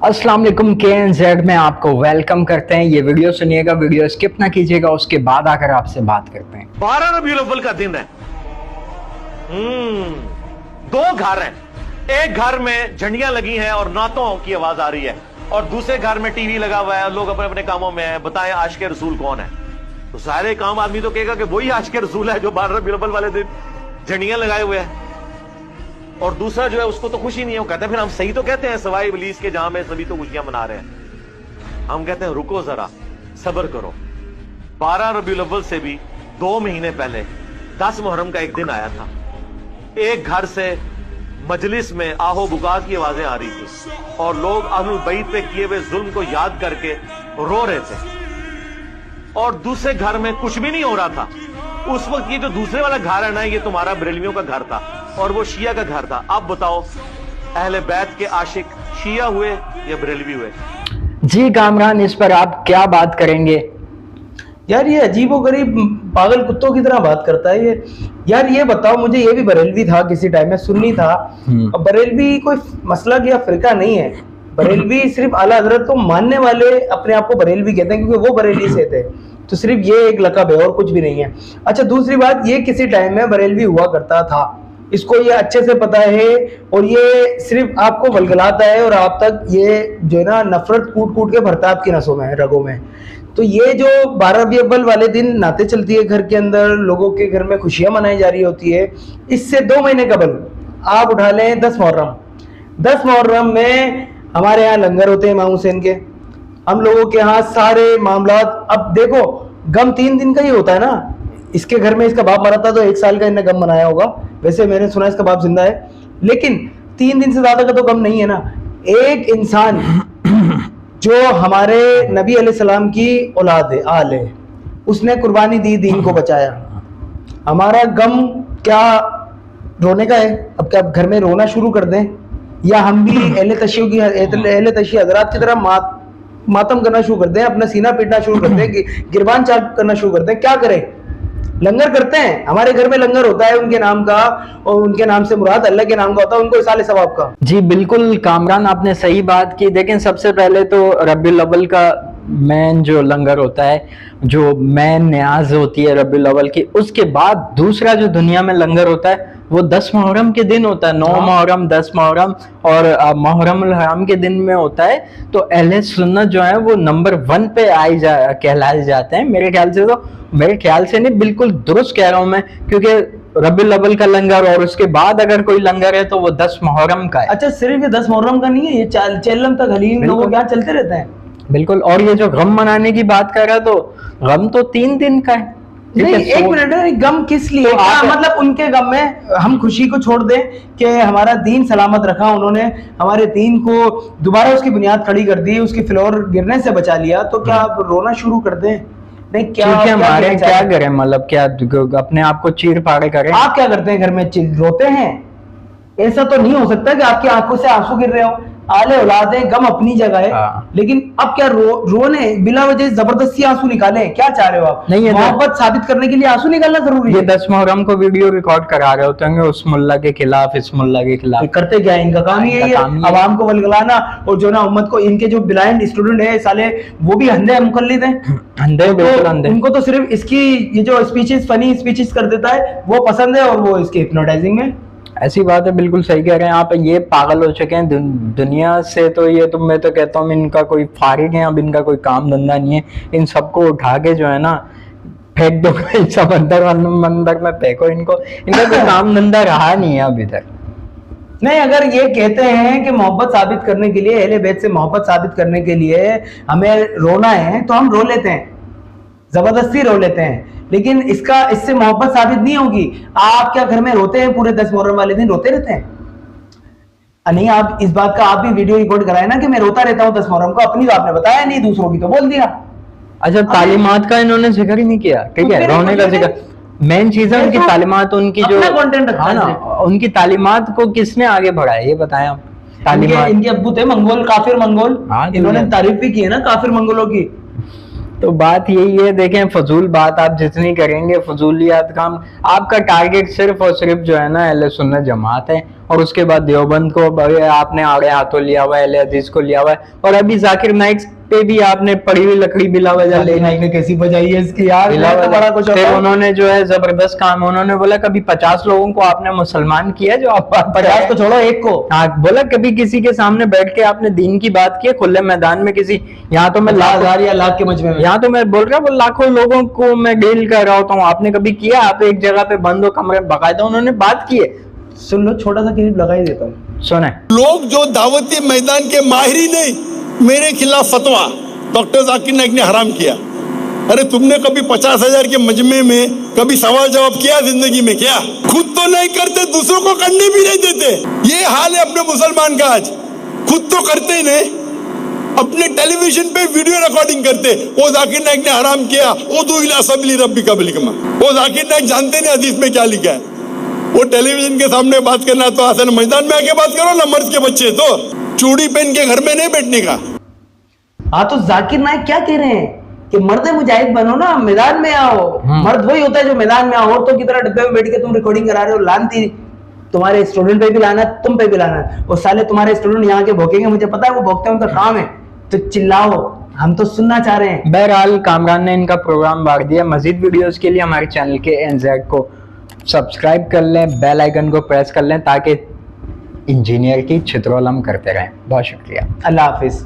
अस्सलाम वालेकुम KNZ में आपको वेलकम करते हैं। ये वीडियो सुनिएगा, वीडियो स्किप ना कीजिएगा, उसके बाद आकर आपसे बात करते हैं। 12 रबीउल अव्वल का दिन है। दो घर हैं, एक घर में झंडियां लगी हैं और नातों की आवाज आ रही है और दूसरे घर में टीवी लगा हुआ है, लोग अपने अपने कामों में हैं। बताएं आशिक़े रसूल कौन है? तो सारे काम आदमी तो कहेगा कि वही आशिक़े रसूल है जो 12 रबीउल अव्वल वाले दिन झंडियां लगाए हुए हैं। और दूसरा जो है उसको तो खुशी नहीं है, वो कहते हैं फिर हम सही तो कहते हैं सवाई इब्लीस के जहां में सभी तो खुशियां मना रहे हैं। हम कहते हैं रुको जरा, सब्र करो। 12 रबीउल अव्वल से भी 2 महीने पहले 10 मुहर्रम का एक दिन आया था। एक घर से मजलिस में आहो बुका की आवाजें आ रही थी और लोग अहलुल बैत पे किए हुए जुल्म को याद करके रो रहे थे। और दूसरे घर में कुछ भी नहीं हो रहा था। उस वक्त ये जो दूसरे वाला घर है ना, ये तुम्हारा बरेलवियों का घर था और वो शिया का घर था। अब बताओ अहले बैत के आशिक शिया हुए या बरेलवी हुए? जी कामरान, इस पर आप क्या बात करेंगे? यार ये अजीबोगरीब पागल कुत्तों की तरह बात करता है ये। यार ये बताओ मुझे, ये भी बरेलवी था किसी टाइम में, सुन्नी था। अब बरेलवी कोई मसलक या फिरका नहीं है। बरेलवी सिर्फ आला हजरत को मानने वाले अपने आप को बरेलवी कहते हैं क्योंकि वो बरेली से थे। तो सिर्फ ये एक लक़ब है और कुछ भी नहीं है। अच्छा, दूसरी बात, ये किसी टाइम में बरेलवी हुआ करता था, इसको ये अच्छे से पता है और ये सिर्फ आपको वलगलाता है और आप तक ये जो है ना नफरत कूट कूट के भरता है आपकी नसों में, रगों में। तो ये जो 12 रबीउल अव्वल वाले दिन नाते चलती है घर के अंदर, लोगों के घर में खुशियां मनाई जा रही होती है, इससे 2 महीने कबल आप उठा लें 10 मुहर्रम। 10 मुहर्रम में हमारे यहाँ लंगर होते हैं इमाम हुसैन के, हम लोगों के यहाँ सारे मामलात। अब देखो गम 3 दिन का ही होता है ना। इसके घर में इसका बाप मरा था तो 1 साल का इन्हें गम मनाया होगा। वैसे मैंने सुना इसका बाप जिंदा है, लेकिन 3 दिन से ज्यादा का तो गम नहीं है ना। एक इंसान जो हमारे नबी अलैहिस्सलाम की औलाद है, आल है, उसने कुर्बानी दी, दीन को बचाया। हमारा गम क्या रोने का है? अब क्या घर में रोना शुरू कर दें या हम भी अहले तशी हजरात की तरह मातम करना शुरू कर दें, अपना सीना पीटना शुरू कर दें, गिरबान चाक करना शुरू कर दें? क्या करें? लंगर करते हैं, हमारे घर में लंगर होता है उनके नाम का, और उनके नाम से मुराद अल्लाह के नाम का होता है, उनको इसाले सवाब का। जी बिल्कुल कामरान, आपने सही बात की। लेकिन सबसे पहले तो रबीउल अव्वल का मेन जो लंगर होता है, जो मेन न्याज होती है रबीउल अव्वल की, उसके बाद दूसरा जो दुनिया में लंगर होता है वो 10 मुहर्रम के दिन होता है। 9 मुहर्रम, 10 मुहर्रम और मुहर्रमुल हराम के दिन में होता है। तो अहले सुन्नत जो है वो नंबर 1 पे कहलाए जाते हैं मेरे ख्याल से। तो मेरे ख्याल से नहीं, बिल्कुल दुरुस्त कह रहा हूं मैं, क्योंकि रबीउल अव्वल का लंगर और उसके बाद अगर कोई लंगर है तो वो 10 मुहर्रम का है। अच्छा, सिर्फ ये 10 मुहर्रम का नहीं है, ये चेल्लम तक हलीम लोगों के यहाँ चलते रहते हैं। बिल्कुल। और ये जो गम मनाने की बात कर रहा है, तो गम तो 3 दिन का है। नहीं, एक मिनट, गम किस लिए? तो मतलब उनके गम में हम खुशी को छोड़ दें कि हमारा दीन सलामत रखा, उन्होंने हमारे दीन को दोबारा उसकी बुनियाद खड़ी कर दी, उसकी फ्लोर गिरने से बचा लिया, तो क्या आप रोना शुरू कर दें? नहीं, क्या हमारे क्या करें? मतलब क्या अपने आप को चीर फाड़े करें? आप क्या करते हैं घर में? रोते हैं? ऐसा तो नहीं हो सकता कि आपकी आंखों से आंसू गिर रहे हो। आले औलाद है, गम अपनी जगह है, लेकिन अब क्या रोने बिला वजह जबरदस्ती आंसू निकाले? क्या चाह रहे हो आप? नहीं, मोहब्बत साबित करने के लिए आंसू निकालना जरूरी है? 10 मुहर्रम को वीडियो रिकॉर्ड करा रहे होते हैं उस मुल्ला के खिलाफ, इस मुल्ला के खिलाफ। करते क्या? इनका काम ही है अवाम को वलगलाना और जो ना उम्मत को। इनके जो ब्लाइंड स्टूडेंट है साले, वो भी अंधे मुकल्लिद हैं, अंधे, बिल्कुल अंधे। उनको तो सिर्फ इसकी ये जो स्पीचेस, फनी स्पीचेस कर देता है वो पसंद है और वो इसके हिप्नोटाइजिंग में। ऐसी बात है, बिल्कुल सही कह रहे हैं आप। ये पागल हो चुके हैं दुनिया से। तो ये तो मैं तो कहता हूँ इनका कोई फारिग है, अब इनका कोई काम धंधा नहीं है। इन सबको उठा के जो है ना फेंक दो समंदर में फेंको इनको। इनका कोई काम धंधा रहा नहीं है अभी तक। नहीं, अगर ये कहते हैं कि मोहब्बत साबित करने के लिए, अहले बैत से मोहब्बत साबित करने के लिए हमें रोना है, तो हम रो लेते हैं, जबरदस्ती रो लेते हैं, लेकिन इससे मोहब्बत साबित नहीं होगी। आप क्या घर में रोते हैं? पूरे 10 मुहर्रम वाले दिन रोते रहते हैं? नहीं, आप इस बात का आप भी वीडियो रिकॉर्ड कराए ना कि मैं रोता रहता हूँ 10 मुहर्रम को। अपनी तो आपने बताया नहीं, दूसरों की तो बोल दिया। अच्छा, तालीमात का इन्होंने जिक्र ही नहीं किया, ठीक है? रोने का जिक्र मेन चीज है। उनकी तालीमात, उनकी जो कंटेंट है ना, उनकी तालीमात को किसने आगे बढ़ाया ये बताएं आप। तालीमात इनके अब्बू थे मंगोल, काफिर मंगोल। इन्होंने तारीफ भी की है ना काफिर मंगोलों की। तो बात यही है, देखें फजूल बात आप जितनी करेंगे, फजूलियात काम, आपका टारगेट सिर्फ और सिर्फ जो है ना अहले सुन्नत जमात है, और उसके बाद देवबंद को आपने आड़े हाथों लिया हुआ है, अहले हदीस को लिया हुआ है, और अभी जाकिर नाइक पे भी आपने पड़ी हुई लकड़ी बिलावजा ले नाइक ने कैसी बजाई है इसकी यार, तो बड़ा कुछ फिर उन्होंने जो है जबरदस्त काम, उन्होंने बोला कभी 50 लोगों को आपने मुसलमान किया, जो आप 50 को छोड़ो एक को, हाँ बोला कभी किसी के सामने बैठ के आपने दीन की बात की खुले मैदान में किसी, यहाँ तो मैं लाख के मजमे में, यहाँ तो मैं बोल रहा हूँ लाखों लोगों को मैं डील कर रहा होता हूँ, आपने कभी किया? आप एक जगह पे बंद हो कमरे में, बाकायदा उन्होंने बात की है। सुन लो, छोटा सा क्लिप लगा ही देता हूँ, सुने। लोग जो दावती मैदान के माहिर ही नहीं, मेरे खिलाफ फतवा डॉक्टर जाकिर नाइक ने हराम किया। अरे तुमने कभी 50,000 के मजमे में कभी सवाल जवाब किया जिंदगी में? क्या खुद तो नहीं करते, दूसरों को करने भी नहीं देते। ये हाल है अपने मुसलमान का आज, खुद तो करते ही नहीं, अपने टेलीविजन पे वीडियो रिकॉर्डिंग करते। वो जाकिर नाइक ने हराम किया, उदू इला सबीली रब्बिका बिलहिकमा। वो जाकिर नाइक जानते नहीं हदीस में क्या लिखा है। वो टेलीविजन के सामने बात करना तो आसान, मैदान में आके बात करो ना, मर्द के बच्चे तो चूड़ी पहन के घर में नहीं बैठने का। हाँ तो जाकिर नाइक क्या कह रहे हैं कि मर्द मुजाहिद बनो ना, मैदान में आओ। मर्द वही होता है जो मैदान में आओ, औरतों की तरह डब्बे में बैठ के तुम रिकॉर्डिंग करा रहे हो, लानती। तुम्हारे स्टूडेंट पे भी लाना, तुम पे भी लाना। वो साले तुम्हारे स्टूडेंट यहाँ के भोंकेंगे, मुझे पता है वो भोंकते हैं, उनका काम है। तो चिल्लाओ, हम तो सुनना चाह रहे हैं। बहरहाल कामरान ने इनका प्रोग्राम बांट दिया। मजीद वीडियोस के लिए हमारे चैनल के NZ को सब्सक्राइब कर लें, बेल आइकन को प्रेस कर लें, ताकि इंजीनियर की छितरोल हम करते रहें। बहुत शुक्रिया, अल्लाह हाफिज।